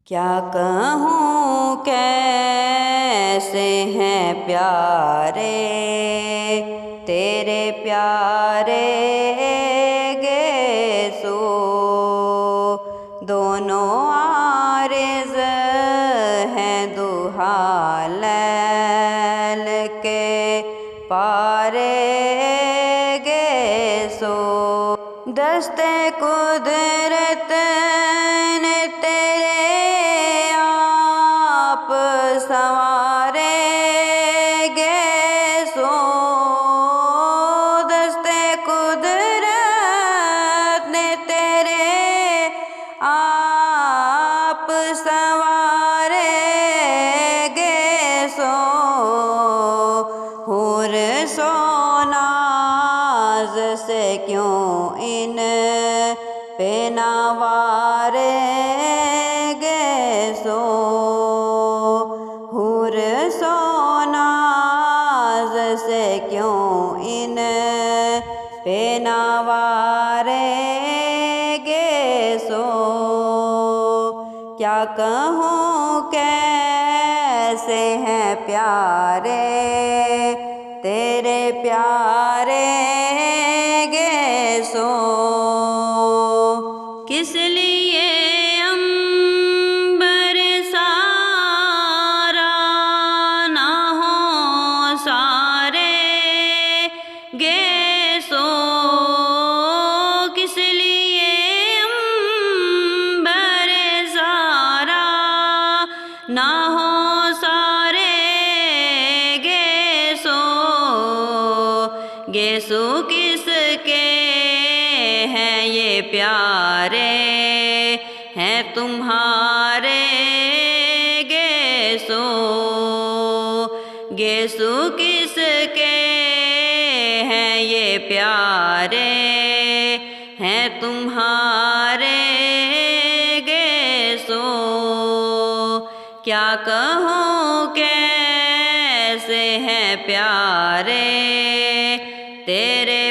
کیا کہوں کیسے ہیں پیارے تیرے پیارے گیسو، دونوں عارض ہیں دوحا لیل کے پارے گیسو، دست قدرت نے تیرے آپ سنوارے گیسو، دست قدرت نے تیرے آپ سنوارے گیسو، حور سو ناز سے کیوں ان پہ نوارے گیسو، حور سو ناز سے کیوں ان پہ نوارے گیسو، کیا کہوں کیسے ہیں پیارے تیرے پیارے گیسو، کس لیے عنبر سارا نہ ہو سارے گیسو، کس لیے عنبر سارا نہ ہو سارے گیسو، گیسو کس کے ہیں یہ پیارے ہیں تمہارے گیسو، گیسو کس کے ہیں یہ پیارے ہیں تمہارے گیسو، کیا کہوں کیسے ہیں پیارے تیرے